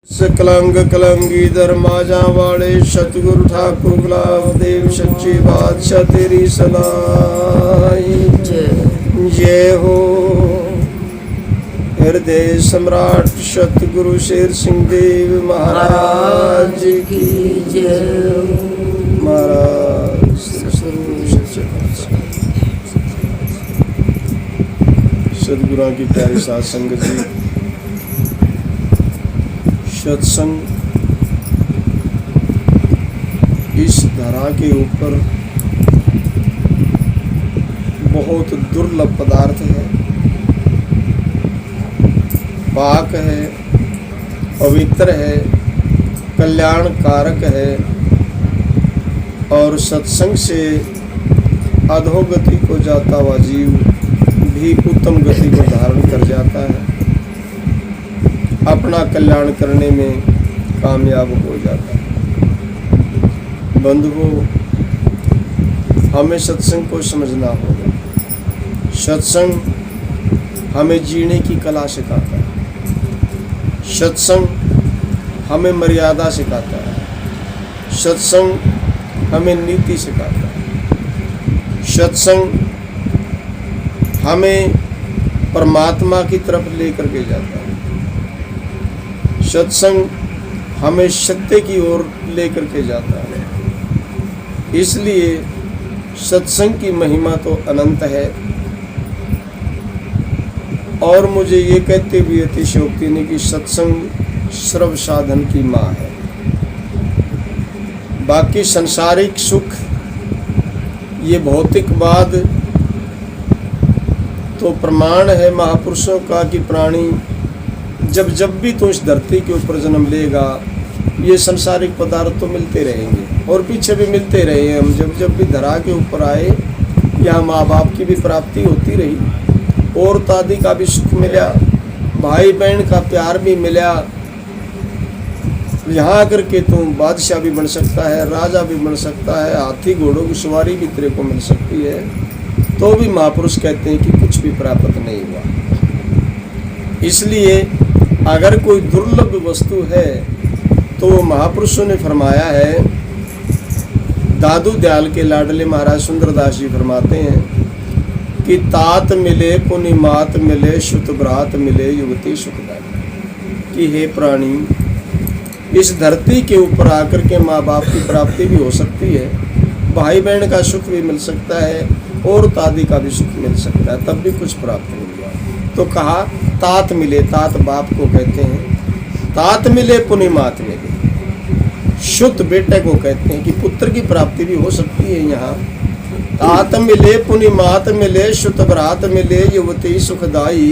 कलंग कलंगी धर्माजा वाले सतगुरु ठाकुर गुलाब देव सच्ची बादशाह तेरी सलाई जय हो। हृदय सम्राट सतगुरु शेर सिंह देव महाराज की जय। महाराज सतगुरु की प्यारी साध संगत जी, सत्संग इस धरा के ऊपर बहुत दुर्लभ पदार्थ है, पाक है, पवित्र है, कल्याण कारक है और सत्संग से अधोगति को जाता हुआ जीव भी उत्तम गति को धारण कर जाता है, अपना कल्याण करने में कामयाब हो जाता है। बंधुओं, हमें सत्संग को समझना होगा। सत्संग हमें जीने की कला सिखाता है, सत्संग हमें मर्यादा सिखाता है, सत्संग हमें नीति सिखाता है, सत्संग हमें परमात्मा की तरफ लेकर के जाता है, सत्संग हमें सत्य की ओर लेकर के जाता है। इसलिए सत्संग की महिमा तो अनंत है और मुझे ये कहते हुए अतिशयोक्ति नहीं कि सत्संग सर्व साधन की माँ है। बाकी संसारिक सुख, ये भौतिकवाद तो प्रमाण है महापुरुषों का कि प्राणी जब भी तो इस धरती के ऊपर जन्म लेगा, ये संसारिक पदार्थ तो मिलते रहेंगे और पीछे भी मिलते रहे। हम जब भी धरा के ऊपर आए, यहाँ माँ बाप की भी प्राप्ति होती रही, और दादी का भी सुख मिला, भाई बहन का प्यार भी मिला। यहाँ आकर के तू बादशाह भी बन सकता है, राजा भी बन सकता है, हाथी घोड़ों की सवारी भी तेरे को मिल सकती है, तो भी महापुरुष कहते हैं कि कुछ भी प्राप्त नहीं हुआ। इसलिए अगर कोई दुर्लभ वस्तु है तो वो महापुरुषों ने फरमाया है। दादू दयाल के लाडले महाराज सुंदरदास जी फरमाते हैं कि तात मिले पुनि मात मिले शुत भ्रात मिले युवती सुखदाई। कि हे प्राणी, इस धरती के ऊपर आकर के माँ बाप की प्राप्ति भी हो सकती है, भाई बहन का सुख भी मिल सकता है और दादी का भी सुख मिल सकता है, तब भी कुछ प्राप्त नहीं हुआ। तो कहा तात मिले, तात बाप को कहते हैं, तात मिले पुनि मात मिले, शुद्ध बेटे को कहते हैं कि पुत्र की प्राप्ति भी हो सकती है। यहाँ तात मिले पुनि मात मिले शुद्ध भ्रात मिले युवती सुखदाई।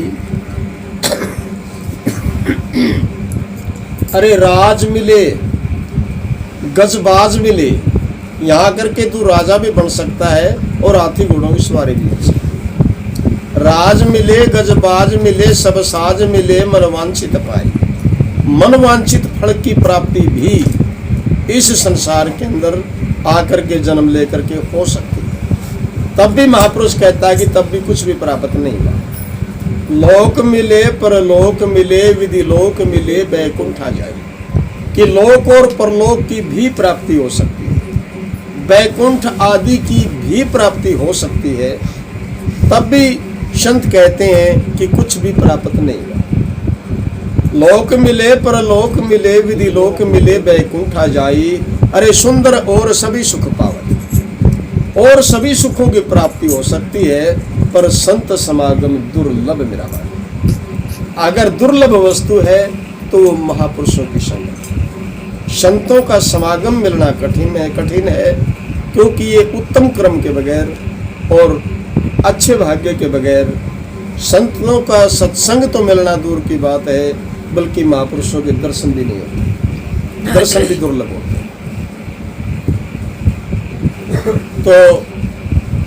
अरे राज मिले, गजबाज मिले, यहाँ करके तू राजा भी बन सकता है और हाथी घोड़ों की सवारी भी बन सकता है। राज मिले, गजबाज मिले, सब साज मिले, मनवांछित पाई। मनवांछित फल की प्राप्ति भी इस संसार के अंदर आकर के जन्म लेकर के हो सकती है। तब भी महापुरुष कहता है कि तब भी कुछ भी प्राप्त नहीं हुआ। लोक मिले, परलोक मिले, विधि लोक मिले, वैकुंठ आ जाए। कि लोक और परलोक की भी प्राप्ति हो सकती है, वैकुंठ आदि की भी प्राप्ति हो सकती है। तब भी संत कहते हैं कि कुछ भी प्राप्त नहीं हुआ। लोक मिले, परलोक मिले, विधि लोक मिले, वैकुंठ आ जाई। अरे सुंदर और सभी सुख पावत, और सभी सुखों की प्राप्ति हो सकती है, पर संत समागम दुर्लभ मेरा भाई। अगर दुर्लभ वस्तु है तो वो महापुरुषों की संगत, संतों का समागम मिलना कठिन है, क्योंकि ये उत्तम क्रम के बगैर और अच्छे भाग्य के बगैर संतों का सत्संग तो मिलना दूर की बात है, बल्कि महापुरुषों के दर्शन भी नहीं होते, दर्शन भी दुर्लभ होते हैं। तो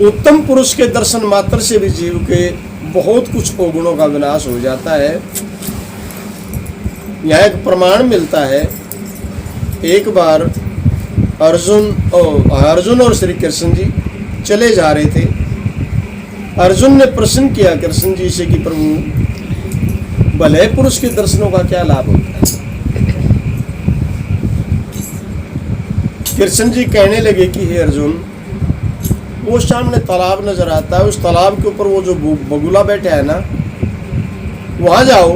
उत्तम पुरुष के दर्शन मात्र से भी जीव के बहुत कुछ अवगुणों का विनाश हो जाता है। यहाँ एक प्रमाण मिलता है। एक बार अर्जुन और श्री कृष्ण जी चले जा रहे थे। अर्जुन ने प्रश्न किया कृष्ण जी से कि प्रभु, भले पुरुष के दर्शनों का क्या लाभ होता है? कृष्ण जी कहने लगे कि हे अर्जुन, वो सामने तालाब नजर आता है, उस तालाब के ऊपर वो जो बगुला बैठा है ना, वहां जाओ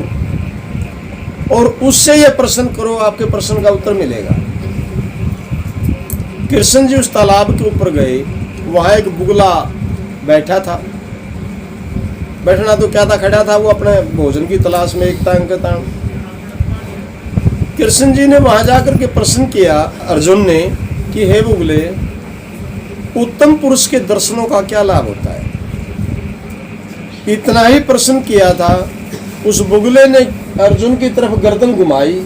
और उससे ये प्रश्न करो, आपके प्रश्न का उत्तर मिलेगा। कृष्ण जी उस तालाब के ऊपर गए, वहां एक बुगला बैठा था। बैठना तो क्या था, खड़ा था, वो अपने भोजन की तलाश में एक टांग के टांग। कृष्ण जी ने वहां जाकर के प्रश्न किया अर्जुन ने कि हे बुगले, उत्तम पुरुष के दर्शनों का क्या लाभ होता है। इतना ही प्रश्न किया था, उस बुगले ने अर्जुन की तरफ गर्दन घुमाई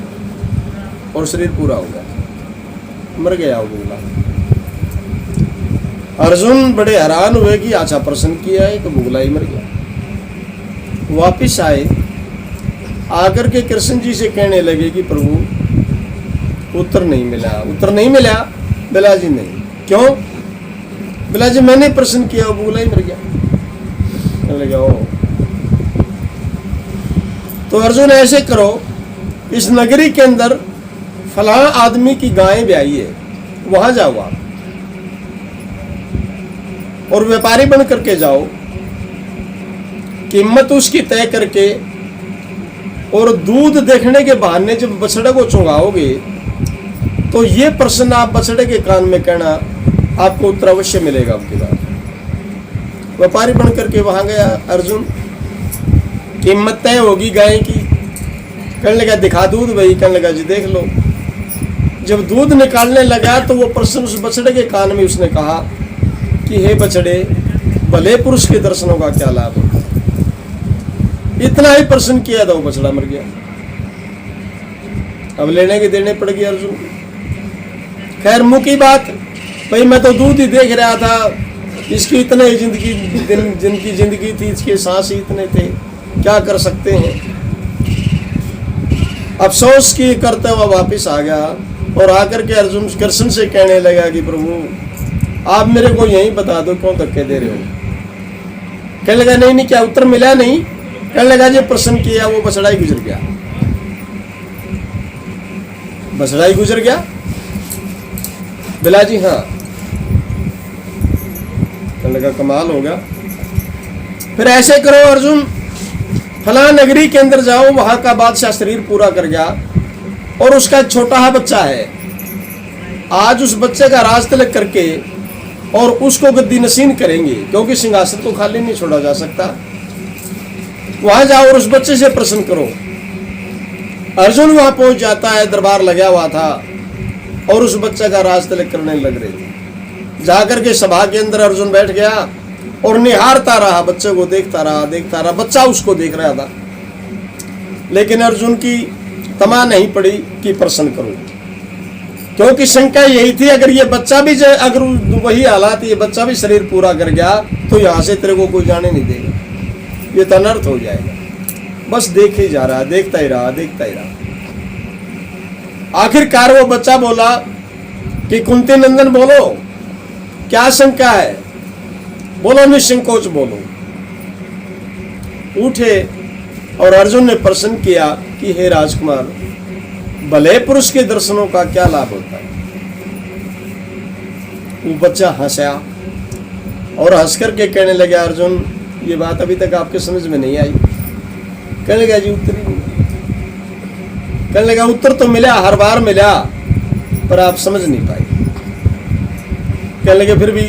और शरीर पूरा हो गया, मर गया वो बुगला। अर्जुन बड़े हैरान हुए कि अच्छा प्रश्न किया है तो बुगला ही मर गया। वापिस आए, आकर के कृष्ण जी से कहने लगे कि प्रभु उत्तर नहीं मिला। उत्तर नहीं मिला? बिला जी नहीं। क्यों? बिला जी मैंने प्रश्न किया, वो बुगला ही मर गया। कहने लगा ओ, तो अर्जुन ऐसे करो, इस नगरी के अंदर फलां आदमी की गाय ब्याई है, वहां जाओ आप और व्यापारी बन करके जाओ, कीमत उसकी तय करके, और दूध देखने के बहाने जब बछड़े को चुंगाओगे तो ये प्रश्न आप बछड़े के कान में कहना, आपको उत्तर अवश्य मिलेगा आपके बाद। व्यापारी बन करके वहां गया अर्जुन, कीमत तय होगी गाय की। कहने लगा दिखा दूध भाई। कहने लगा जी देख लो। जब दूध निकालने लगा तो वो प्रश्न उस बछड़े के कान में उसने कहा कि हे बछड़े, भले पुरुष के दर्शनों का क्या लाभ होता है। इतना ही प्रश्न किया था, वो बछड़ा मर गया। अब लेने के देने पड़ गए अर्जुन। खैर मुंह की बात, भाई मैं तो दूध ही देख रहा था, इसकी इतने ही जिंदगी थी, इसके सांस ही इतने थे, क्या कर सकते हैं। अफसोस की करते हुए वापिस आ गया और आकर के अर्जुन कृष्ण से कहने लगा कि प्रभु आप मेरे को यही बता दो, क्यों धक्के दे रहे हो। कहने लगा नहीं नहीं, क्या उत्तर मिला नहीं। कहने लगा जी प्रश्न किया, वो बछड़ा ही गुजर गया। बछड़ा ही गुजर गया? बिला जी हाँ। कहने लगा कमाल हो गया। फिर ऐसे करो अर्जुन, फलां नगरी के अंदर जाओ, वहां का बादशाह शरीर पूरा कर गया और उसका छोटा हा बच्चा है। आज उस बच्चे का राज तिलक करके और उसको गद्दी नसीन करेंगे, क्योंकि सिंहासन को खाली नहीं छोड़ा जा सकता। वहां जाओ और उस बच्चे से प्रश्न करो। अर्जुन वहां पहुंच जाता है, दरबार लगा हुआ था और उस बच्चे का राज तिलक करने लग रहे थे। जाकर के सभा के अंदर अर्जुन बैठ गया और निहारता रहा, बच्चे को देखता रहा। बच्चा उसको देख रहा था, लेकिन अर्जुन की तमा नहीं पड़ी कि प्रश्न करो, क्योंकि शंका यही थी अगर ये बच्चा भी, अगर वही हालात, ये बच्चा भी शरीर पूरा कर गया तो यहां से तेरे को कोई जाने नहीं देगा, ये तो अनर्थ हो जाएगा। बस देख ही जा रहा, देखता ही रहा। आखिरकार वो बच्चा बोला कि कुंती नंदन बोलो, क्या शंका है, बोलो, निसंकोच बोलो। उठे और अर्जुन ने प्रश्न किया कि हे राजकुमार, भले पुरुष के दर्शनों का क्या लाभ होता है। वो बच्चा हंसा और हंस करके कहने लगा, अर्जुन ये बात अभी तक आपके समझ में नहीं आई। कहने लगा जी उत्तर ही नहीं। कहने लगा उत्तर तो मिला, हर बार मिला, पर आप समझ नहीं पाए। कहने लगे फिर भी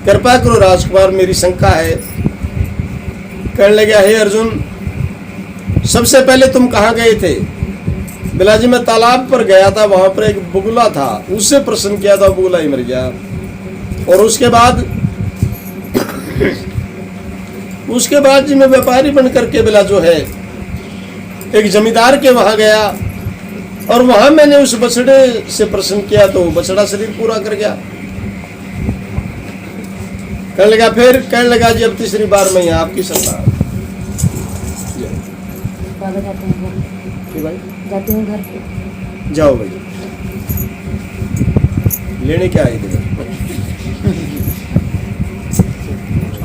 कृपा करो राजकुमार, मेरी शंका है। कहने लगा हे अर्जुन, सबसे पहले तुम कहाँ गए थे। बिला जी मैं तालाब पर गया था, वहां पर एक बुगला था, उससे प्रश्न किया था, बुगला ही मर गया। और उसके बाद जी मैं व्यापारी बन करके बिला जो है एक जमींदार के वहां गया और वहां मैंने उस बछड़े से प्रश्न किया तो बछड़ा शरीर पूरा कर गया। कहने लगा फिर, कहने लगा जी अब तीसरी बार मैं यहाँ आपकी सरकार भाई जाते हैं घर पे। जाओ भाई, लेने क्या आई थे।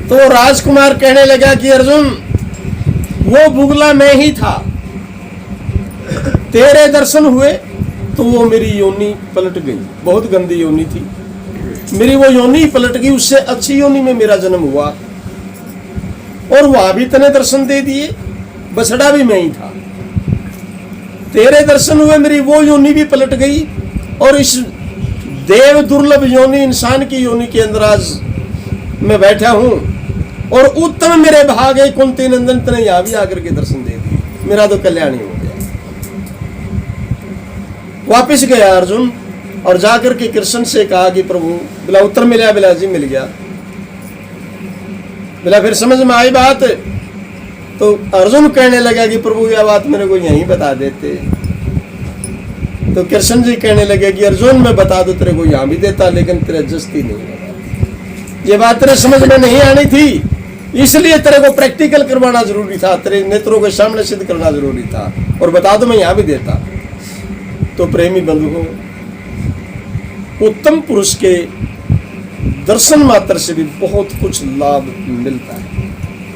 तो राजकुमार कहने लगा कि अर्जुन वो बुगला मैं ही था, तेरे दर्शन हुए तो वो मेरी योनि पलट गई, बहुत गंदी योनि थी मेरी, वो योनि पलट गई, उससे अच्छी योनि में मेरा जन्म हुआ और वहां भी तने दर्शन दे दिए, बछड़ा भी मैं ही था। तेरे दर्शन हुए, मेरी वो योनि भी पलट गई और इस देव दुर्लभ योनि, इंसान की योनि के अंदर आज मैं बैठा हूं और उत्तम मेरे भागे कुंती नंदन तने यहां भी आकर के दर्शन दे दिए, मेरा तो कल्याण ही हो गया। वापिस गया अर्जुन और जाकर के कृष्ण से कहा कि प्रभु, बोला उत्तर मिला? बोला जी मिल गया। बोला फिर समझ में आई बात? तो अर्जुन कहने लगा कि प्रभु यह बात मेरे को यहीं बता देते। तो कृष्ण जी कहने लगे कि अर्जुन मैं बता दो तेरे को यहां भी देता, लेकिन तेरे जस्ती नहीं है, ये बात तेरे समझ में नहीं आनी थी, इसलिए तेरे को प्रैक्टिकल करवाना जरूरी था, तेरे नेत्रों के सामने सिद्ध करना जरूरी था, और बता दो मैं यहां भी देता। तो प्रेमी बंधुओं, उत्तम पुरुष के दर्शन मात्र से भी बहुत कुछ लाभ मिलता है,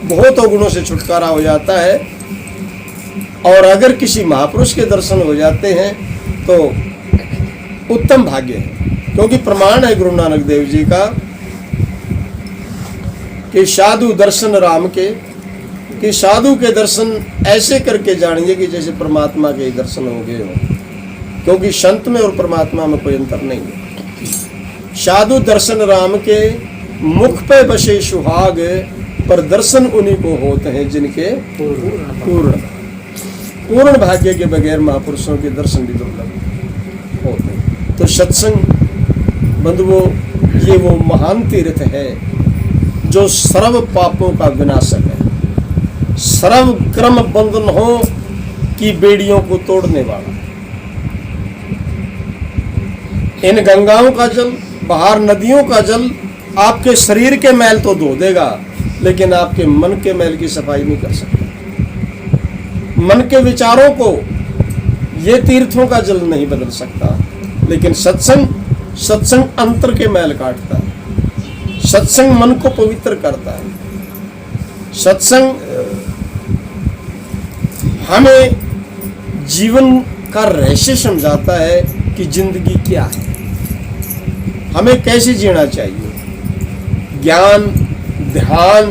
बहुत गुणों से छुटकारा हो जाता है। और अगर किसी महापुरुष के दर्शन हो जाते हैं तो उत्तम भाग्य है, क्योंकि प्रमाण है गुरु नानक देव जी का कि साधु दर्शन राम के, कि साधु के दर्शन ऐसे करके जानिए कि जैसे परमात्मा के दर्शन हो गए हो, क्योंकि संत में और परमात्मा में कोई अंतर नहीं है। साधु दर्शन राम के, मुख पे बसे सुहाग, पर दर्शन उन्हीं को होते हैं जिनके पूर्ण भाग्य के बगैर महापुरुषों के दर्शन भी दुर्लभ होते हैं। तो सत्संग बंधुओं, ये वो महान तीर्थ है जो सर्व पापों का विनाशक है, सर्व क्रम बंधनों की बेड़ियों को तोड़ने वाला। इन गंगाओं का जल, बाहर नदियों का जल आपके शरीर के मैल तो धो देगा, लेकिन आपके मन के मैल की सफाई नहीं कर सकता। मन के विचारों को ये तीर्थों का जल नहीं bदल सकता, लेकिन सत्संग अंतर के मैल काटता है, सत्संग मन को पवित्र करता है। सत्संग हमें जीवन का रहस्य समझाता है कि जिंदगी क्या है, हमें कैसे जीना चाहिए। ज्ञान, ध्यान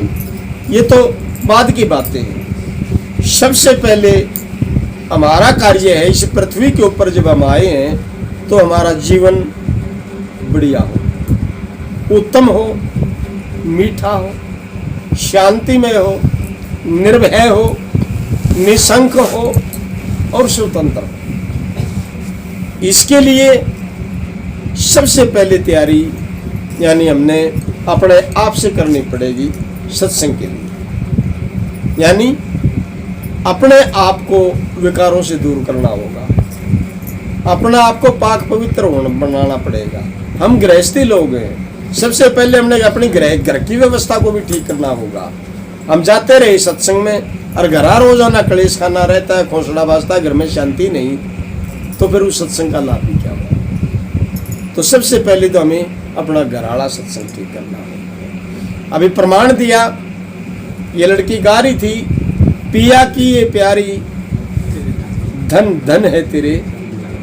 ये तो बाद की बातें हैं। सबसे पहले हमारा कार्य है, इस पृथ्वी के ऊपर जब हम आए हैं तो हमारा जीवन बढ़िया हो, उत्तम हो, मीठा हो, शांतिमय हो, निर्भय हो, निशंक हो और स्वतंत्र हो। इसके लिए सबसे पहले तैयारी यानी हमने अपने आप से करनी पड़ेगी सत्संग के लिए, यानी अपने आप को विकारों से दूर करना होगा, अपने आप को पाक पवित्र बनाना पड़ेगा। हम गृहस्थी लोग हैं, सबसे पहले हमने अपनी घर की व्यवस्था को भी ठीक करना होगा। हम जाते रहे सत्संग में और घरा रोजाना कलेश खाना रहता है, खोसड़ा बाजता है, घर में शांति नहीं, तो फिर उस सत्संग का लाभ भी क्या होगा। तो सबसे पहले तो हमें अपना घराड़ा सत्संग ठीक करना होगा। अभी प्रमाण दिया, ये लड़की गा रही थी, पिया की ये प्यारी धन धन है तेरे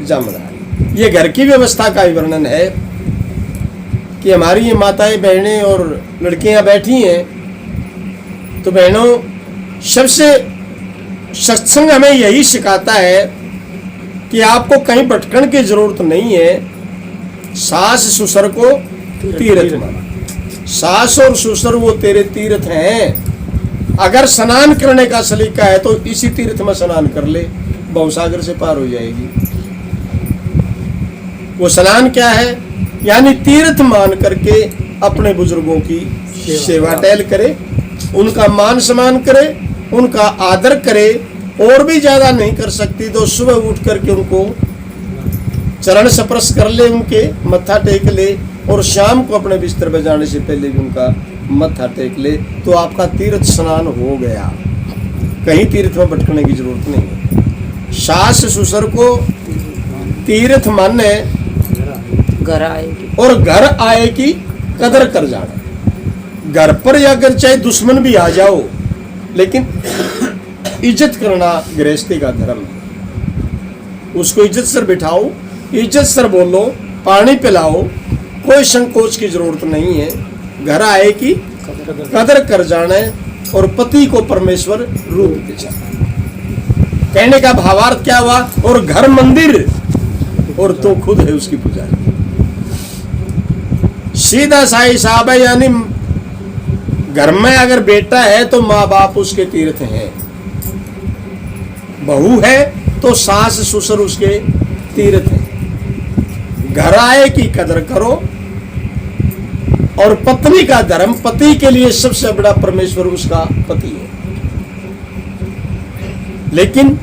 जामदारी। ये घर की व्यवस्था का ही वर्णन है कि हमारी ये माताएं बहनें और लड़कियां बैठी हैं। तो बहनों, सबसे सत्संग हमें यही सिखाता है कि आपको कहीं भटकन की जरूरत नहीं है। सास ससुर को तीर्थ माना, सास और ससुर वो तेरे तीर्थ हैं। अगर स्नान करने का सलीका है तो इसी तीर्थ में स्नान कर ले, भवसागर से पार हो जाएगी। वो स्नान क्या है? यानी तीर्थ मान करके अपने बुजुर्गों की सेवा टहल करे, उनका मान सम्मान करे, उनका आदर करे। और भी ज्यादा नहीं कर सकती तो सुबह उठ करके उनको चरण स्पर्श कर ले, उनके मत्था टेक ले, और शाम को अपने बिस्तर पर जाने से पहले भी उनका मत्था टेक ले, तो आपका तीर्थ स्नान हो गया। कहीं तीर्थ में भटकने की जरूरत नहीं है। सास ससुर को तीर्थ माने घर आएगी और घर आए की कदर कर जाना। घर पर अगर चाहे दुश्मन भी आ जाओ, लेकिन इज्जत करना गृहस्थी का धर्म है। उसको इज्जत से बिठाओ, इज्जत से बोलो, पानी पिलाओ, कोई संकोच की जरूरत नहीं है। घर आए कि कदर कर जाने और पति को परमेश्वर रूप दे जाना। कहने का भावार्थ क्या हुआ? और घर मंदिर और तो खुद है उसकी पुजारी। सीधा सा हिसाब है, यानी घर में अगर बेटा है तो माँ बाप उसके तीर्थ हैं, बहू है तो सास ससुर उसके तीर्थ हैं। घर आए की कदर करो, और पत्नी का धर्म, पति के लिए सबसे बड़ा परमेश्वर उसका पति है। लेकिन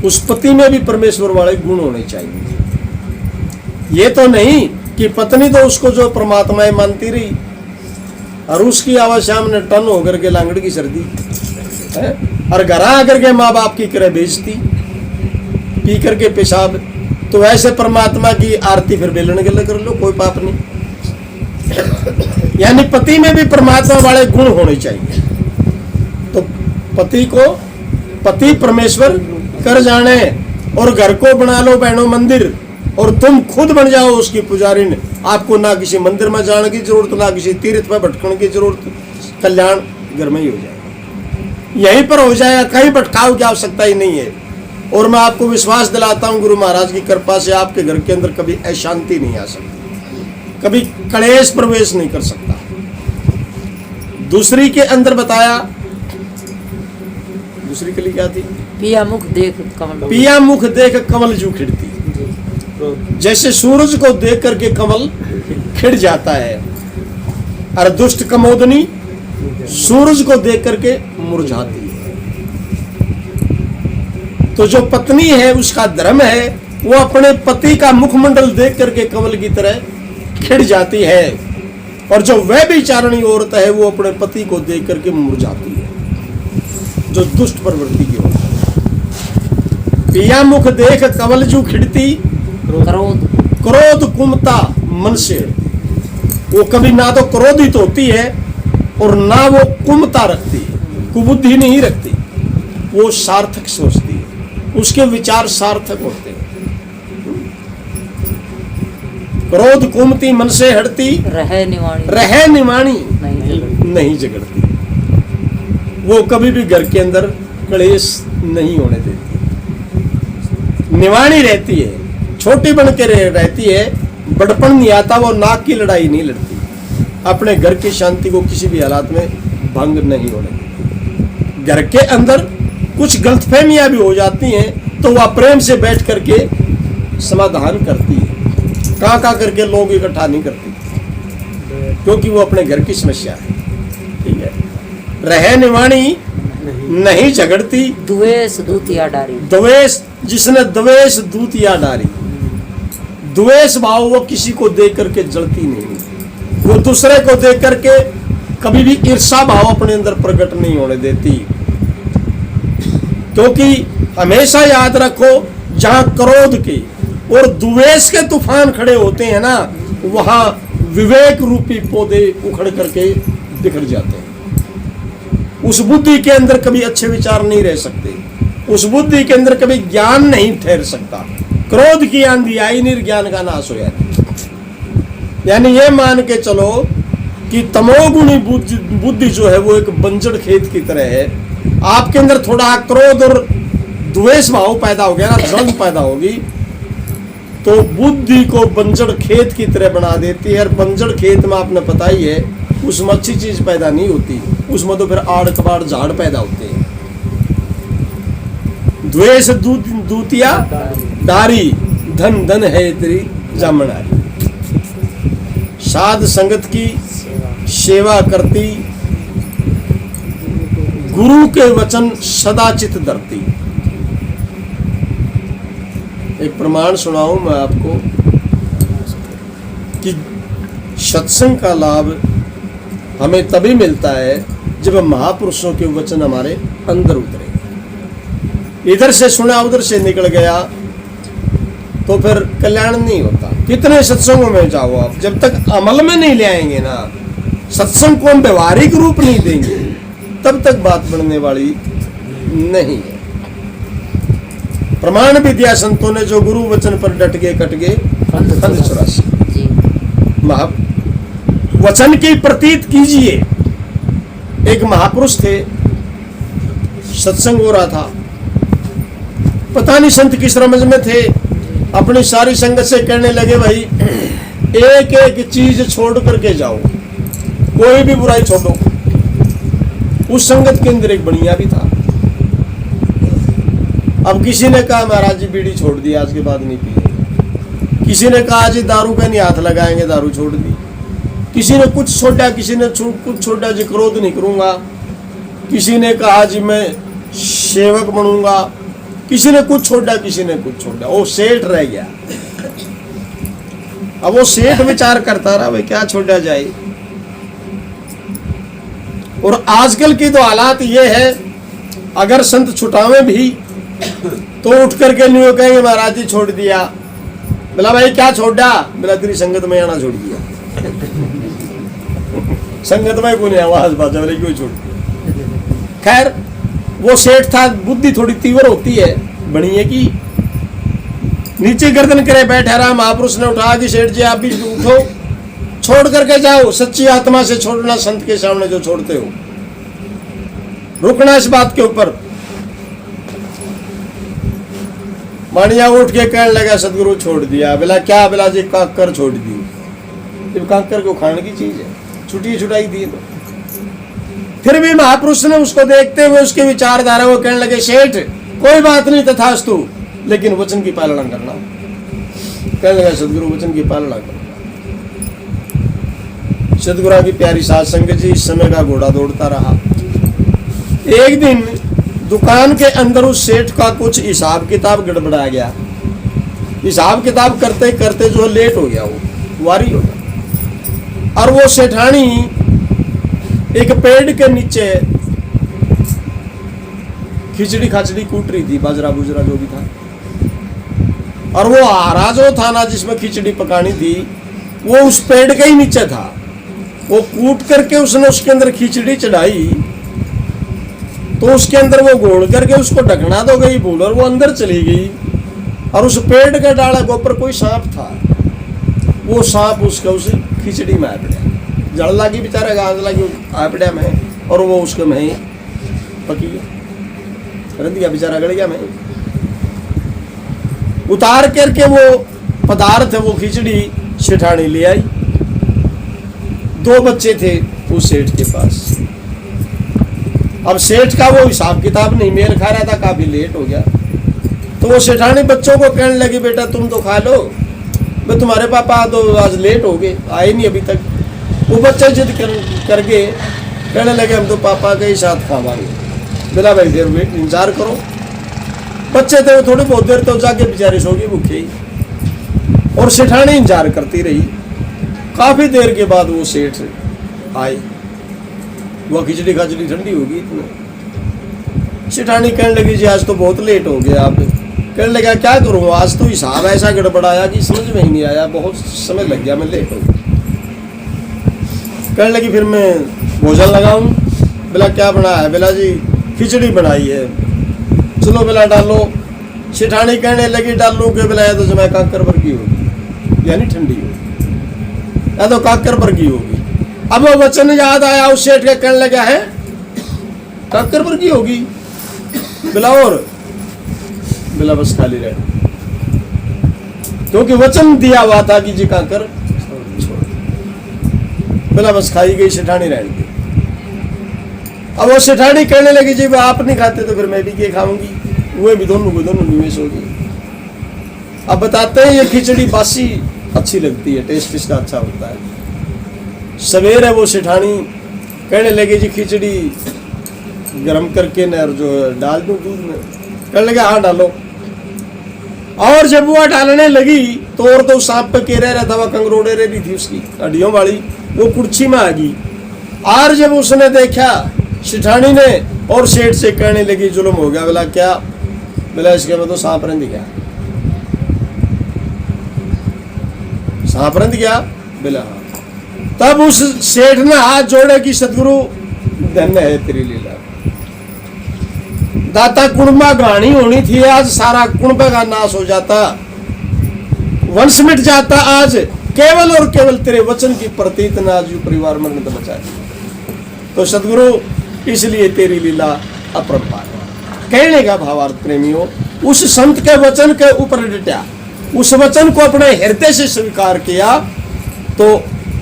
उस पति में भी परमेश्वर वाले गुण होने चाहिए। ये तो नहीं कि पत्नी तो उसको जो परमात्मा मानती रही और उसकी आवाज सामने टन होकर के लांगड़ की सर्दी है, और घर आकर के माँ बाप की करे बेइज्जती, पी करके पेशाब, तो ऐसे परमात्मा की आरती फिर बेलन गले कर लो, कोई पाप नहीं। यानी पति में भी परमात्मा वाले गुण होने चाहिए। तो पति को पति परमेश्वर कर जाने, और घर को बना लो बहनों मंदिर, और तुम खुद बन जाओ उसकी पुजारी ने। आपको ना किसी मंदिर में जाने की जरूरत, ना किसी तीर्थ में भटकने की जरूरत, कल्याण घर में ही हो जाएगा, यहीं पर हो जाएगा, कहीं भटकाव की आवश्यकता ही नहीं है। और मैं आपको विश्वास दिलाता हूँ गुरु महाराज की कृपा से आपके घर के अंदर कभी अशांति नहीं आ सकती, कभी क्लेश प्रवेश नहीं कर सकता। दूसरी के अंदर बताया, दूसरी कली क्या थी? पिया मुख देख कमल, पिया मुख देख कमल जू खिड़ती। जैसे सूरज को देख करके कमल खिड़ जाता है, और दुष्ट कमोदनी सूरज को देख करके मुरझाती है। तो जो पत्नी है उसका धर्म है, वो अपने पति का मुखमंडल देख करके कमल की तरह खिड़ जाती है, और जो वह विचारणी औरत है वो अपने पति को देख करके मुरझाती है, जो दुष्ट प्रवृत्ति की औरत है। पिया मुख देख कमल जू खिड़ती, क्रोध क्रोध कुमता मन से। वो कभी ना तो क्रोधित होती है और ना वो कुमता रखती है, कुबुद्धि नहीं रखती, वो सार्थक सोचती है, उसके विचार सार्थक होते हैं। क्रोध कुमती मन से हटती, रह निवाणी नहीं झगड़ती। वो कभी भी घर के अंदर क्लेश नहीं होने देती, निवाणी रहती है, छोटी बन के रहती है, बड़पन नहीं आता, वो नाक की लड़ाई नहीं लड़ती, अपने घर की शांति को किसी भी हालात में भंग नहीं होने देती। घर के अंदर कुछ गलतफहमियां भी हो जाती हैं तो वह प्रेम से बैठ करके समाधान करती है, का करके लोग इकट्ठा नहीं करती, क्योंकि वो अपने घर की समस्या है। ठीक है, रह निवाणी नहीं झगड़ती, द्वेष दूतिया डारी, द्वेष, जिसने द्वेष दूतिया डारी, द्वेष भाव वो किसी को देख करके जलती नहीं, वो दूसरे को देख करके कभी भी ईर्षा भाव अपने अंदर प्रकट नहीं होने देती। क्योंकि हमेशा याद रखो, जहां क्रोध के और द्वेष के तूफान खड़े होते हैं ना, वहां विवेक रूपी पौधे उखड़ करके बिखर जाते हैं। उस बुद्धि के अंदर कभी अच्छे विचार नहीं रह सकते, उस बुद्धि के अंदर कभी ज्ञान नहीं ठहर सकता। क्रोध की आंधी आई नहीं, ज्ञान का नाश हो जाए। यानी ये मान के चलो कि तमोगुणी बुद्धि जो है वो एक बंजर खेत की तरह है। आपके अंदर थोड़ा क्रोध और द्वेष भाव पैदा हो गया ना, जंग पैदा होगी, तो बुद्धि को बंजर खेत की तरह बना देती है। और बंजर खेत में आपने पता ही है, उसमें अच्छी चीज पैदा नहीं होती, उसमें तो फिर आड़ कबाड़ झाड़ पैदा होते हैं। द्वेष दूतिया डारी, धन धन है तेरी जामनारी। साध संगत की सेवा करती, गुरु के वचन सदा चित धरती। एक प्रमाण सुनाऊं मैं आपको कि सत्संग का लाभ हमें तभी मिलता है जब महापुरुषों के वचन हमारे अंदर उतरे। इधर से सुना उधर से निकल गया तो फिर कल्याण नहीं होता। कितने सत्संगों में जाओ आप, जब तक अमल में नहीं ले आएंगे ना, सत्संग को हम व्यवहारिक रूप नहीं देंगे, तब तक बात बनने वाली नहीं है। प्रमाण भी दिया संतों ने, जो गुरु वचन पर डट गए कट गए फंद 84। जी वचन की प्रतीत कीजिए। एक महापुरुष थे, सत्संग हो रहा था, पता नहीं संत किस रमज में थे, अपनी सारी संगत से कहने लगे भाई एक एक चीज छोड़ करके जाओ, कोई भी बुराई छोड़ो। उस संगत के अंदर एक बढ़िया भी था। अब किसी ने कहा महाराज जी बीड़ी छोड़ दी, आज के बाद नहीं पिएंगे। किसी ने कहा जी दारू पे नहीं हाथ लगाएंगे, दारू छोड़ दी। किसी ने कुछ छोड़ा, किसी ने कुछ छोड़ा जी क्रोध नहीं करूंगा। किसी ने कहा जी मैं सेवक बनूंगा। किसी ने कुछ छोड़ा, किसी ने कुछ छोड़ा। वो सेठ रह गया। अब वो सेठ विचार करता रहा भाई क्या छोड़ा जाए। और आजकल की तो हालात ये है, अगर संत छुटावे भी तो उठ करके नहीं कहेंगे महाराज जी छोड़ दिया। बोला भाई क्या छोड़ा? बोला तेरी संगत में आना छोड़ दिया। संगत में कोई आवाज बाजा बोले क्यों छोड़ दिया। खैर वो सेठ था, बुद्धि थोड़ी तीव्र होती है, बढ़िया की नीचे गर्दन करे बैठा रहा। महापुरुष ने उठा कि सेठ जी आप भी उठो, छोड़ करके जाओ, सच्ची आत्मा से छोड़ना, संत के सामने जो छोड़ते हो, रुकना इस बात के ऊपर। मानिया उठ के कहने लगा सदगुरु छोड़ दिया। बोला क्या? बोला जी काकर छोड़ दी। जब काकर को खाने की चीज है, छुटाई दी तो। फिर भी महापुरुष ने उसको देखते हुए उसकी विचारधारा वो कहने लगे सेठ कोई बात नहीं तथास्तु, लेकिन वचन की पालना करना। कहने लगा सदगुरु वचन की पालना करना। सदगुरु की प्यारी साध संगत जी, इस समय का घोड़ा दौड़ता रहा। एक दिन दुकान के अंदर उस सेठ का कुछ हिसाब किताब गड़बड़ा गया। हिसाब किताब करते करते जो लेट हो गया, वो वारी हो गया। और वो सेठानी एक पेड़ के नीचे खिचड़ी खाचड़ी कूट रही थी, बाजरा बुजरा जो भी था। और वो आरा जो था ना जिसमें खिचड़ी पकानी थी, वो उस पेड़ के ही नीचे था। वो कूट करके उसने उसके अंदर खिचड़ी चढ़ाई, तो उसके अंदर वो घोल करके उसको ढकना तो गई भूल, और वो अंदर चली गई। और उस पेड़ के डाला के ऊपर कोई सांप था। वो सांप उसका उस खिचड़ी में आ पड़ा, जड़ लगी बेचारा, गाज लगी आ पड़ा में, और वो उसके में पकी गया, रंध गया बेचारा, गड़ गया में। उतार करके वो पदार्थ वो खिचड़ी सेठानी ले आई। 2 बच्चे थे उस सेठ के पास। अब सेठ का वो हिसाब किताब नहीं मेल खा रहा था, काफी लेट हो गया। तो वो सेठानी बच्चों को कहने लगी बेटा तुम तो खा लो, मैं तुम्हारे पापा तो आज लेट हो गए, आए नहीं अभी तक। वो बच्चे जिद कर गए, कहने लगे हम तो पापा के ही साथ खावांगे। बोला भाई देर वेट इंतजार करो। बच्चे थे वो थोड़ी बहुत देर तो जाके बेचारे सो गए भूखे ही। और सेठानी इंतजार करती रही। काफी देर के बाद वो सेठ आए। वो खिचड़ी खाचड़ी ठंडी होगी इतना। सेठानी कहने लगी जी आज तो बहुत लेट हो गया आप। कहने लगा क्या करूँ, आज तो हिसाब ऐसा गड़बड़ाया कि समझ में ही नहीं आया, बहुत समय लग गया, मैं लेट हो गया। कहने लगी फिर मैं भोजन लगाऊं। बोला क्या बना है? बोला जी खिचड़ी बनाई है, चलो बोला डालो। सेठानी कहने लगी डालू के बोला तो जमा काकर वर्गी होगी, यानी ठंडी होगी, या तो काकर वर्गी होगी। अब वो वचन याद आया उस सेठ का, कहने लगा है काकर वर्गी होगी। बोला और? बोला बस खाली रहे, क्योंकि वचन दिया हुआ था कि जी काकर। बोला बस खाई गई सेठानी रहने दी। अब वो सेठानी कहने लगी जी आप नहीं खाते तो फिर मैं भी क्या खाऊंगी, वो भी दोनों को दोनों निवेश होगी। अब बताते हैं ये खिचड़ी बासी अच्छी लगती है, टेस्ट इसका अच्छा होता है। सवेरे वो सेठानी कहने लगी जी खिचड़ी गरम करके न जो डाल दूं दूध में। कहने लगे हाँ डालो। और जब वो डालने लगी तो और तो सांप पे केरे रहता हुआ कंगरोड़े रही थी उसकी हड्डियों वाली, वो कुर्सी में आ गई। और जब उसने देखा सेठानी ने, और सेठ से कहने लगी जुल्म हो गया। बोला क्या? बोला इसके में तो सांप रंध गया। सांप रंध गया? बोला हाँ। तब उस सेठ ने हाथ जोड़े कि सदगुरु धन्य है तेरी लीला, दाता कुणबा गाणी होनी थी, आज सारा कुणबा का नाश हो जाता, वंश मिट जाता। आज केवल और केवल तेरे वचन की प्रतीत ने आज यू परिवार मरण तो बचा दिया। तो सदगुरु इसलिए तेरी लीला अपरंपार। कहने का भावार्थ प्रेमियों, उस संत के वचन के ऊपर डटा, उस वचन को अपने हृदय से स्वीकार किया तो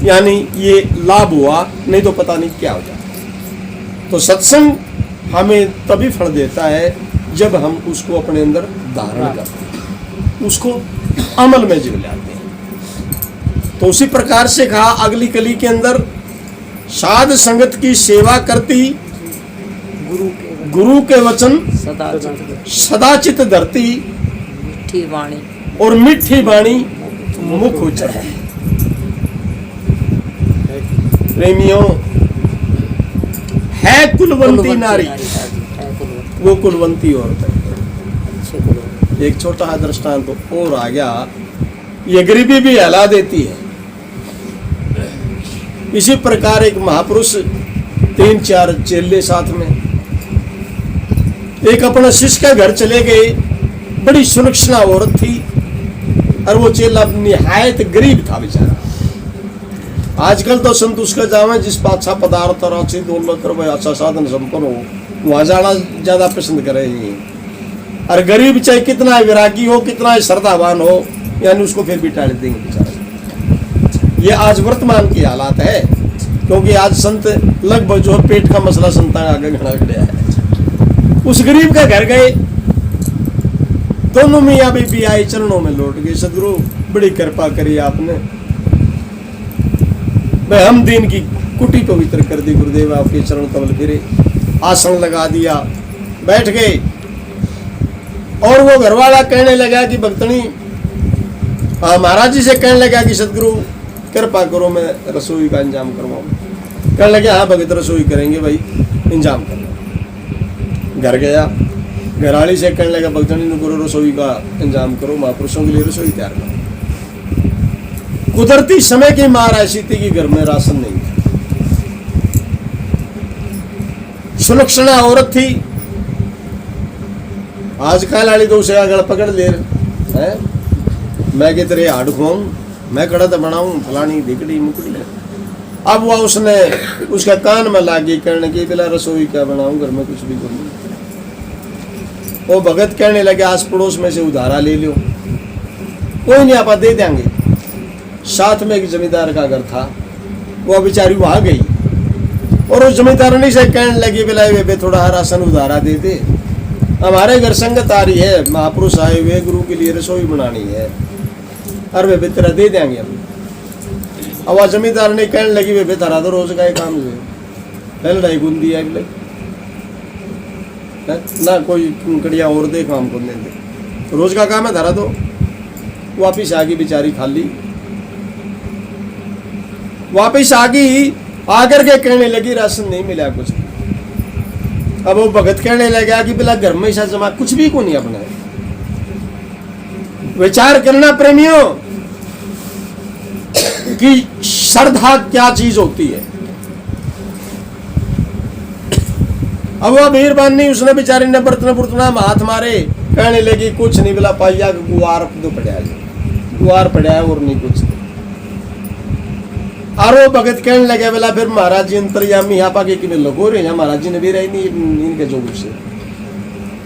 यानी ये लाभ हुआ, नहीं तो पता नहीं क्या हो जाता। तो सत्संग हमें तभी फल देता है जब हम उसको अपने अंदर धारण करते हैं, उसको अमल में जीव लाते हैं। तो उसी प्रकार से कहा अगली कली के अंदर, साध संगत की सेवा करती, गुरु के वचन सदाचित धरती, मीठी वाणी और मीठी वाणी मुख उच्चारण। प्रेमियों, है कुलवंती नारी, वो कुलवंती औरत है। एक छोटा सा दृष्टांत तो और आ गया, ये गरीबी भी हिला देती है। इसी प्रकार एक महापुरुष 3-4 चेले साथ में एक अपने शिष्य के घर चले गए। बड़ी सुलक्षणा औरत थी और वो चेला निहायत गरीब था बेचारा। आजकल तो संत उसका जावे जिस अच्छा पदार्थ और अच्छी दौलत और अच्छा साधन संपन्न हो, वहां जाना ज्यादा पसंद करे। और गरीब चाहे कितना विरागी हो, कितना श्रद्धावान हो, यानी उसको फिर भी टाल देंगे बेचारा। ये आज वर्तमान की हालात है, क्योंकि आज संत लगभग जो पेट का मसला संता आगे खड़ा गया है। उस गरीब के घर गए, दोनों मियाँ बीबी आए, चरणों में लौट गए। सदगुरु बड़ी कृपा करी आपने, भाई हम दिन की कुटी पवित्र कर दी गुरुदेव, आपके चरण कमल फिरे। आसन लगा दिया, बैठ गए। और वो घरवाला कहने लगा कि भक्तनी, महाराज जी से कहने लगा कि सदगुरु कृपा करो, मैं रसोई का इंतजाम करवाऊँ। कहने लगे हाँ भगत रसोई करेंगे भाई, इंतजाम कर। घर गया, घराली से कहने लगा भक्तनी गुरु रसोई का इंतजाम करो, महापुरुषों के लिए रसोई तैयार करो। कुदरती समय की मार ऐसी थी कि घर में राशन नहीं था। सुलक्षणा औरत थी, आजकल वाली तो उसे आगड़ पकड़ ले है, मैं कि तेरे हाड़ खुआऊं, मैं कड़त बनाऊं, फलानी धिकड़ी मुकड़ी। अब वह उसने उसका कान में लागी कहने की बिला रसोई क्या बनाऊं, घर में कुछ भी करूं। वो भगत कहने लगे आस पड़ोस में से उधारा ले लो, कोई नहीं आपा दे देंगे। साथ में एक जमींदार का घर था, वो बेचारी वहां गई और उस जमींदारनी से कहने लगी बिला वे थोड़ा राशन उधारा दे दे, हमारे घर संगत आ रही है, महापुरुष आए हुए, गुरु के लिए रसोई बनानी है, और वे तेरा दे देंगे। अब वह जमींदार ने कहने लगी वे बेतारा तो रोज का ही काम से पहले लड़ाई गुंदी है ना, कोई कड़िया और दे काम करने दे, रोज का काम है धारा दो। वापिस आ गई बेचारी खाली, वापिस आ गई, आकर के कहने लगी राशन नहीं मिला कुछ। अब वो भगत कहने लगा कि बिला घर में ऐसा जमा कुछ भी को नहीं अपना। विचार करना प्रेमियों कि श्रद्धा क्या चीज होती है। अब वह मेहरबानी उसने बेचारी ने बर्तना हाथ मारे, कहने लगी कुछ नहीं बिला पाइया गुआर तो पड़ा, गुआर पड़ा है और नहीं कुछ। और वो भगत कहने लगे बोला फिर महाराज जी अंतर्यामी यहाँ पाके कि लगो रहे, महाराज जी ने भी रही नहीं इनके जोग से,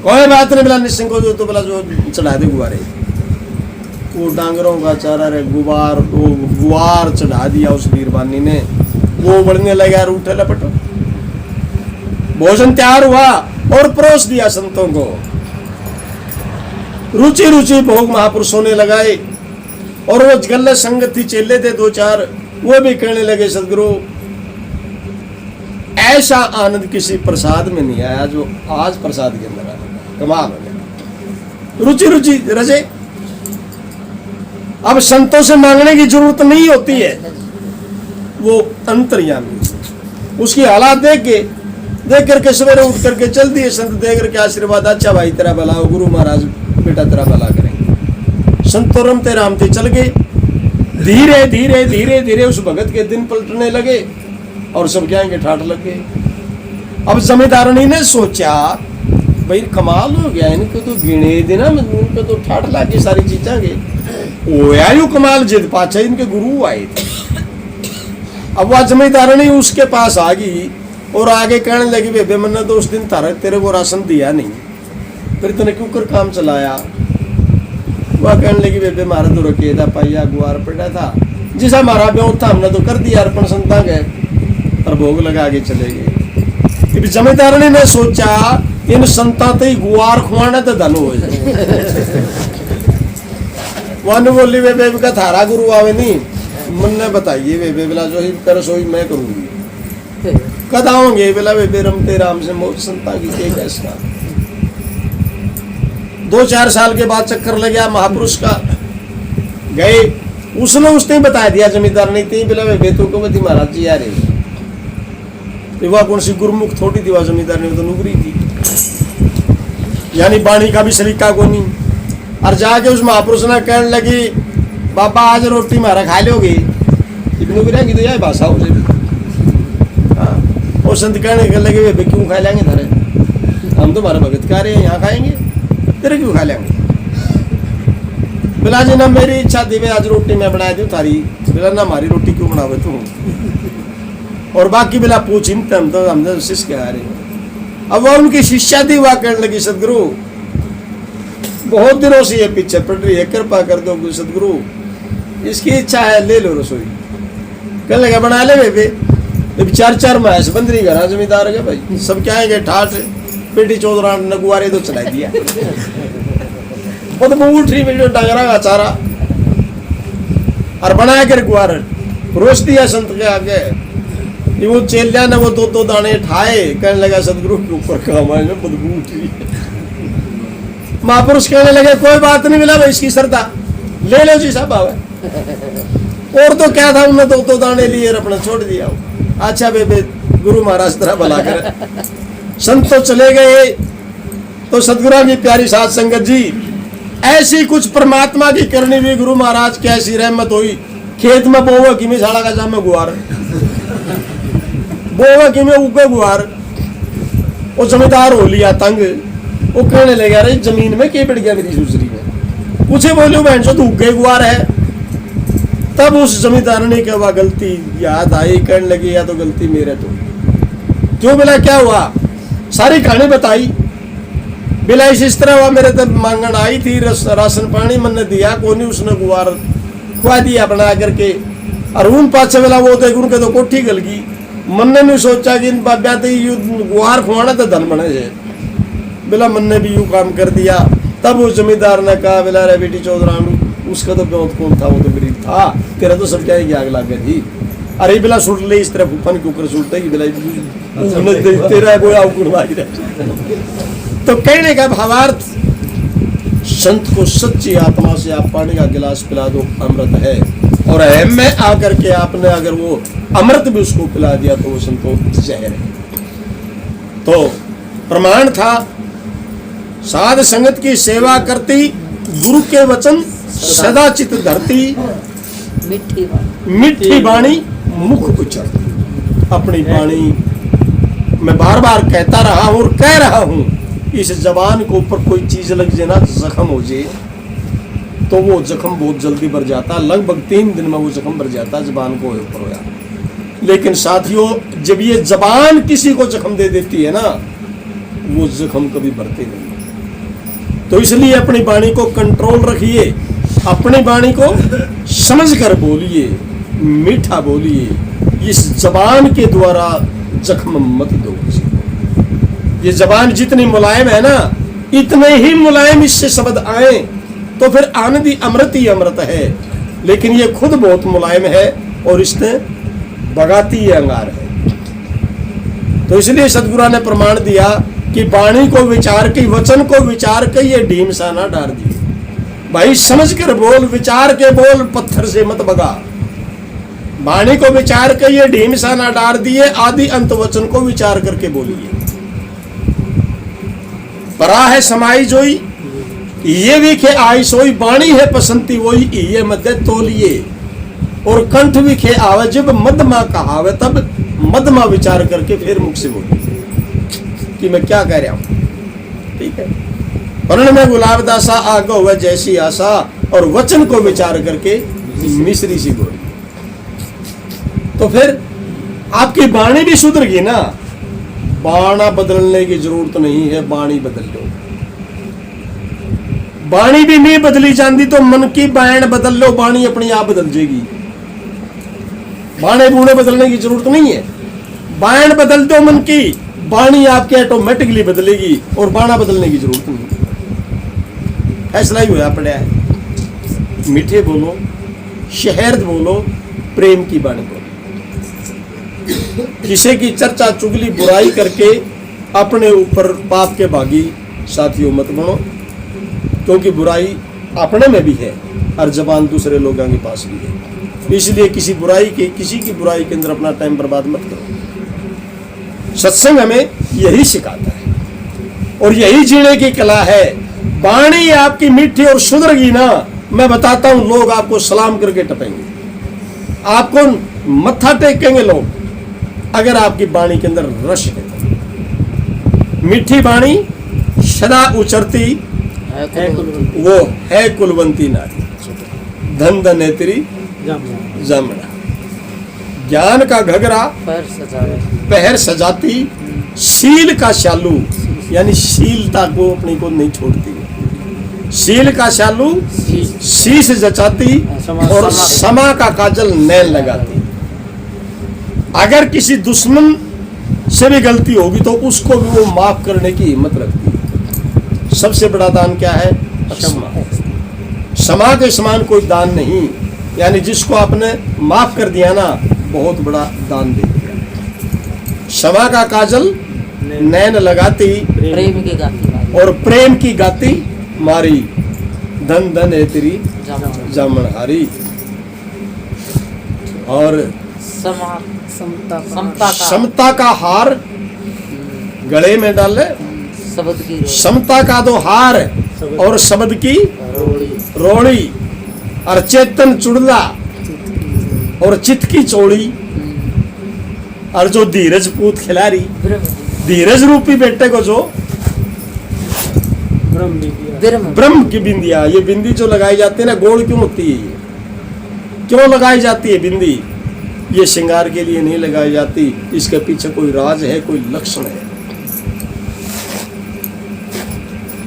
कोई बात नहीं बोला निसंको जो तो बोला जो चढ़ा दे गुआरे। वो डांगरों का चारा रे गुआर चढ़ा दिया उस वीरबानी ने। वो बढ़ने लगा, उठे लपटो, भोजन तैयार हुआ और परोस दिया संतों को। रुचि रुचि भोग महापुरुषों ने लगाए। और वो गल्ले संगत थी, चेले थे 2-4, वो भी कहने लगे सदगुरु ऐसा आनंद किसी प्रसाद में नहीं आया जो आज प्रसाद के अंदर आया, कमाल हो गया। रुचि रुचि रजे। अब संतों से मांगने की जरूरत नहीं होती है, वो अंतर्यामी। उसकी हालात देख करके सवेरे उठ करके चल दिए संत, देख करके आशीर्वाद, अच्छा भाई तेरा भला हो, गुरु महाराज बेटा तेरा भला करेंगे। संतो रमते रामते चल गए। धीरे धीरे धीरे धीरे उस भगत के दिन पलटने लगे और सब क्या ठाठ लग गए। अब जमींदारनी ने सोचा भाई कमाल हो गया, इनको तो गिने देना उनको तो ठाठ लागे सारी चीजा के होया यू कमाल जिद पाचा इनके गुरु आए थे। अब वह जमींदारनी उसके पास आ गई और आगे कहने लगी बेबे मैंने तो उस दिन तारा तेरे को राशन दिया नहीं, फिर तूने क्यों कर काम चलाया। वह कहने लगी बेबे मारा तो रखे था पाइया गुआर पड़ा था, जिस हमारा ब्याह था हमने तो कर दिया अर्पण संता गए और भोग लगा के चले गए। जमींदारनी ने सोचा इन संता ते गुआर खुआना तो धन हो जाए। वन बोली बेबे का थारा गुरु आवे नहीं, मन बताइए बेबे बेला जो ही कर सो ही मैं करूंगी। कद आओगे बेला बेबे रमते राम से मौत संता की के कैसा। 2-4 साल के बाद चक्कर लग गया महापुरुष का, गए उसने बता दिया जमींदार नहीं थी बेला बेबे तो को बती महाराज जी यार वह कौन सी गुरुमुख थोड़ी थी, वह जमींदार ने तो नुकरी थी, यानी बाणी का भी सलीका को नहीं। और जाके उस महापुरुष ने कहने लगी बाबा आज रोटी मारा खा लोगे, नुकरिया की तो यह भाषा हो जाए। और संत कहने लगे वे क्यों खा लेंगे थारे, हम तो हमारे भगत कार्य हैं यहाँ खाएंगे, तेरे क्यों खा लेंगे। बिला जी ना मेरी इच्छा थी आज रोटी मैं बना दूँ थारी, बिला ना हमारी रोटी क्यों बनावे तू। और बाकी बिला पूछ हम तो शिष्य कह रहे। अब वह उनकी शिष्या थी, वह कहने लगी सदगुरु बहुत दिनों से ये पीछे पड़ रही है, कृपा कर दो सदगुरु, इसकी इच्छा है ले लो रसोई। कहने लगा बना ले बेबे। 4 मैस बंदरी घर जमींदार के भाई सब क्या है ठाठ पेटी चौधरा नगुआरे तो चला दिया। बदबू उठ रही मेरी डांगरा का चारा और बना कर गुआर रोज दिया संत के आगे। वो चेलिया ने वो 2-2 दाने ठाए, कहने लगा सदगुरु के ऊपर काम आए बदबू उठ रही है। महापुरुष कहने लगे कोई बात नहीं मिला भाई इसकी श्रद्धा ले लो जी सब आवे। और तो क्या था उन्होंने 2-2 दाने लिए और अपना छोड़ दिया। अच्छा बेबे गुरु महाराज तरह भला कर। संत तो चले गए, तो सदगुरु की प्यारी साध संगत जी ऐसी कुछ परमात्मा की करनी हुई, गुरु महाराज की ऐसी रहमत हुई। खेत में बोवा कि में झाड़ा का जाम में गुआर, बोवा कि में उगे गुआर। वो जमींदार हो लिया तंग, वो कहने लगे अरे जमीन में क्या बढ़ गया मेरी सुसरी में, पूछे बोले बहन सो तू उगे गुआर है। तब उस जमींदार ने क्या हुआ गलती याद आई, कहने लगी या तो गलती मेरे तो क्यों बोला क्या हुआ, सारी कहानी बताई। बिला इस तरह हुआ मेरे तब मांगन आई थी राशन पानी मैंने दिया कोनी, उसने गुआर खुआ दिया बना करके। और उन पाछे वाला वो देख उनके तो कोठी गल गई। मन्ने ने सोचा कि इन बाब्या तो गुआर खुआना तो धन बने जाए, बिला मन्ने भी यूं काम कर दिया। तब उस जमींदार ने कहा बिला रे बेटी चौधरानू उसका तो बहुत कौन था, वो तो गरीब था, तेरा तो सब क्या है आग लाग गई थी। अरे बिला सुट ले इस तरह फूफन के ऊपर सुटते बिला तेरा कोई आउकुड़ लाग रहा। तो कहने का भावार्थ संत को सच्ची आत्मा से आप पानी का गिलास पिला दो अमृत है, और अहम में आकर के आपने अगर वो अमृत भी उसको पिला दिया तो वो संतो जहर है। तो प्रमाण था साध संगत की सेवा करती, गुरु के वचन सदा चित धरती, मिठी वाणी मुख उच्चरती। अपनी वाणी मैं बार बार कहता रहा हूं और कह रहा हूं, इस जबान के ऊपर कोई चीज लग जाए ना, जख्म हो जाए तो वो जख्म बहुत जल्दी भर जाता, लगभग 3 दिन में वो जख्म भर जाता जबान को ऊपर होया। लेकिन साथियों जब ये जबान किसी को जख्म दे देती है ना, वो जख्म कभी भरते नहीं। तो इसलिए अपनी वाणी को कंट्रोल रखिए, अपनी वाणी को समझ कर बोलिए, मीठा बोलिए। इस जबान के द्वारा जख्म मत दो। ये जबान जितनी मुलायम है ना, इतने ही मुलायम इससे शब्द आए तो फिर आनंदी अमृत ही अमृत है। लेकिन ये खुद बहुत मुलायम है और इसने बगाती ये अंगार है। तो इसलिए सदगुरु ने प्रमाण दिया कि वाणी को विचार के, वचन को विचार के ये ढीम सा ना डार दिए। भाई समझ कर बोल, विचार के बोल, पत्थर से मत बगा। वाणी को विचार के ये ढीम सा ना डार दिए, आदि अंत वचन को विचार करके बोलिए। परा है समाई जोई, ये विखे आई सोई, वाणी है पसंती वही, ये मध्य तोलिए। और कंठ विखे आवे, जब मध्यमा कहावे तब मध्यमा विचार करके फिर मुख से बोलिए कि मैं क्या कह रहा हूं। ठीक है। वर्ण में गुलाब दासा आगो हुआ जैसी आशा, और वचन को विचार करके मिश्री सी गोरी। तो फिर आपकी वाणी भी सुधरेगी ना। बाणा बदलने की जरूरत नहीं है, वाणी बदल लो। वाणी भी नहीं बदली जाती तो मन की बैण बदल लो, वाणी अपनी आप बदल जाएगी। बाणे बूढ़े बदलने की जरूरत नहीं है। बैण बदल दो मन की, वाणी आपके ऑटोमेटिकली बदलेगी और बाणा बदलने की जरूरत नहीं। फैसला ही हुआ पड़ा है। मीठे बोलो, शहर बोलो, प्रेम की वाणी बोलो। किसी की चर्चा चुगली बुराई करके अपने ऊपर पाप के भागी साथियों मत बनो, क्योंकि बुराई अपने में भी है और जबान दूसरे लोगों के पास भी है। इसलिए किसी की बुराई के अंदर अपना टाइम बर्बाद मत करो। सत्संग हमें यही सिखाता है और यही जीने की कला है। वाणी आपकी मीठी और सुधरेगी ना, मैं बताता हूं, लोग आपको सलाम करके टपेंगे, आपको मत्था टेकेंगे लोग, अगर आपकी वाणी के अंदर रस है। मीठी वाणी सदा उचरती वो है कुलवंती नारी, धन धन है तेरी जामना। ज्ञान का घगरा पहर सजाती, शील का शालू, यानी शीलता को अपनी को नहीं छोड़ती। शील का शालू शीश जचाती और समा का काजल नैन लगाती। अगर किसी दुश्मन से भी गलती होगी तो उसको भी वो माफ करने की हिम्मत रखती है। सबसे बड़ा दान क्या है? क्षमा। क्षमा के समान कोई दान नहीं, यानी जिसको आपने माफ कर दिया ना, बहुत बड़ा दान दे दिया। क्षमा का काजल नैन लगाती, प्रेम की गाती और प्रेम की गाती मारी, धन धन है तेरी जामनहारी। और समता का हार गले में डाले, समता का दो हार और शब्द की रोड़ी, और चेतन चुड़ला और चित की चोड़ी, और जो धीरज पूत खिलारी, धीरज रूपी बेटे को जो ब्रह्म की बिंदिया। ये बिंदी जो लगाई जाती है ना, गोल क्यों होती है? ये क्यों लगाई जाती है बिंदी? ये श्रृंगार के लिए नहीं लगाई जाती, इसके पीछे कोई राज है, कोई लक्षण है।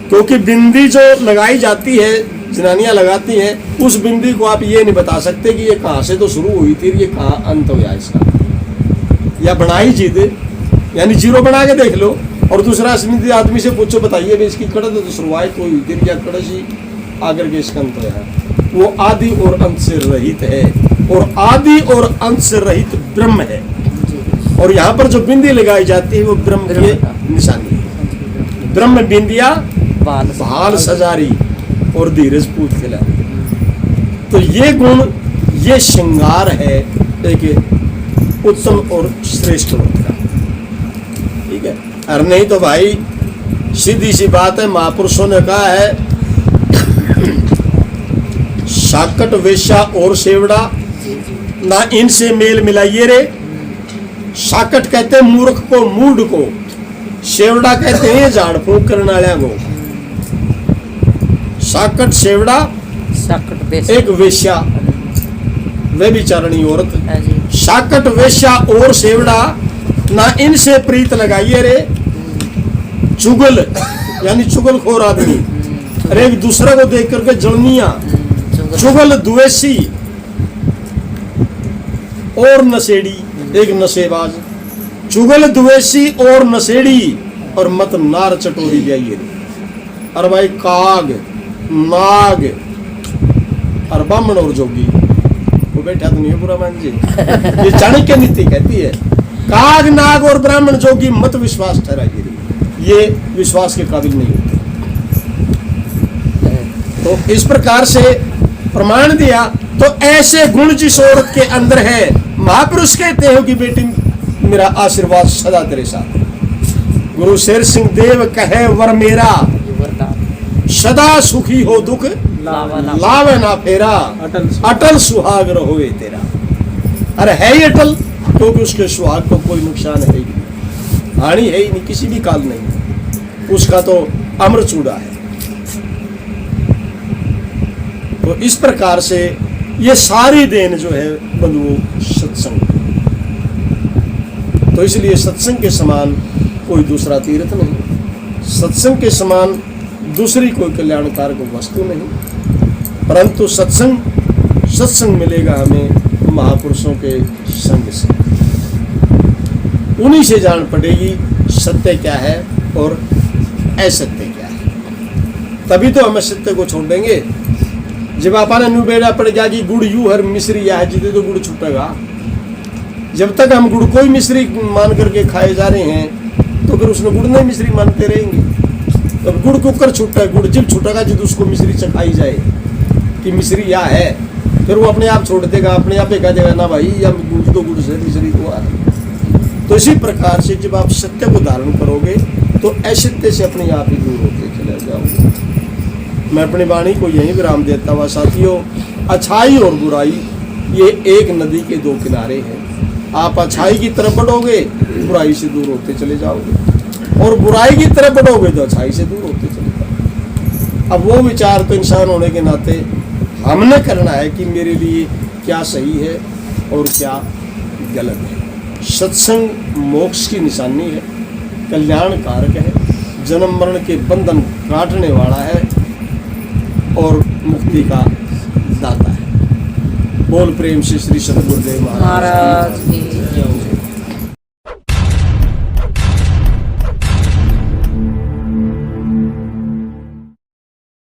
क्योंकि बिंदी जो लगाई जाती है, जनानियां लगाती हैं, उस बिंदी को आप ये नहीं बता सकते कि ये कहाँ से तो शुरू हुई थी, ये कहाँ अंत हो गया इसका, या बनाई जिद, यानी जीरो बना के देख लो। और दूसरा बिंदी आदमी से पूछो, बताइए भी इसकी कड़क तो शुरुआत हुई थी या कड़सी आकर के इसका अंत है। वो आदि और अंत से रहित है, और आदि और अंत से रहित ब्रह्म है। और यहाँ पर जो बिंदी लगाई जाती है वो ब्रह्म की निशानी है। ब्रह्म बिंदिया भाल सजारी और धीरज पूत खिलारी। तो ये गुण, ये श्रृंगार है एक उत्तम और श्रेष्ठ गुण का, ठीक है। अरे नहीं तो भाई सीधी सी बात है, महापुरुषों ने कहा है, साकट वेश्या और सेवड़ा ना इनसे मेल मिलाइए रे। साकट कहते हैं मूर्ख को, मूढ़ को, सेवड़ा कहते हैं झाड़ फूंक करने वाले को। साकट सेवड़ा एक वेश्या, वे बिचारणी औरत। साकट वेश्या और सेवड़ा ना इनसे प्रीत लगाइए रे। चुगल यानी चुगलखोर आदमी, अरे एक दूसरे को देख करके जलनिया, चुगल द्वेषी और नशेड़ी, एक नशेबाज। चुगल द्वेषी और नशेड़ी, और मत नार चटोरी जाइए। और भाई काग, नाग और बामण और जोगी, वो बैठा तो नहीं है पूरा मान जी। ये चाणक्य नीति कहती है, काग नाग और ब्राह्मण जोगी मत विश्वास ठहराइए, ये विश्वास के काबिल नहीं होते। तो इस प्रकार से प्रमाण दिया। तो ऐसे गुण जिस औरत के अंदर है, महापुरुष कहते हो कि बेटी मेरा आशीर्वाद सदा तेरे साथ। गुरु शेर सिंह देव कहे वर मेरा, सदा सुखी हो दुख लावे ना फेरा, अटल सुहाग रहोए तेरा। अरे है ही अटल, क्योंकि उसके सुहाग को कोई नुकसान है ही नहीं, हानि है ही नहीं, किसी भी काल नहीं। उसका तो अमरचूड़ा है। तो इस प्रकार से ये सारी देन जो है बंधुओं सत्संग। तो इसलिए सत्संग के समान कोई दूसरा तीर्थ नहीं, सत्संग के समान दूसरी कोई कल्याणकारक वस्तु नहीं, परंतु सत्संग मिलेगा हमें महापुरुषों के संग से। उन्हीं से जान पड़ेगी सत्य क्या है और असत्य क्या है। तभी तो हम सत्य को छोड़ देंगे। जब आपने न्यू बेड़ा पड़ गया कि गुड़ यू हर मिश्री या है जितने तो गुड़ छूटेगा। जब तक हम गुड़ को ही मिश्री मान करके खाए जा रहे हैं तो फिर उसने गुड़ नहीं मिश्री मानते रहेंगे। तो गुड़ को कर छूटा है, गुड़ जब छूटेगा जब उसको मिश्री चखाई जाए कि मिश्री या है, फिर वो अपने आप छोड़ देगा, अपने आप ही कह देगा ना भाई या गुड़ तो गुड़ से मिश्री तो आ है। तो इसी प्रकार से जब आप सत्य को धारण करोगे तो असत्य से अपने आप ही दूर होते चले जाओगे। मैं अपनी वाणी को यहीं विराम देता हुआ साथियों, अच्छाई और बुराई ये एक नदी के दो किनारे हैं। आप अच्छाई की तरफ बढ़ोगे बुराई से दूर होते चले जाओगे, और बुराई की तरफ बढ़ोगे तो अच्छाई से दूर होते चले जाओगे। अब वो विचार तो इंसान होने के नाते हमने करना है कि मेरे लिए क्या सही है और क्या गलत है। सत्संग मोक्ष की निशानी है, कल्याणकारक है, जन्म मरण के बंधन काटने वाला है और मुक्ति का दाता है। बोल प्रेम से श्री सतगुरुदेव महाराज की जय।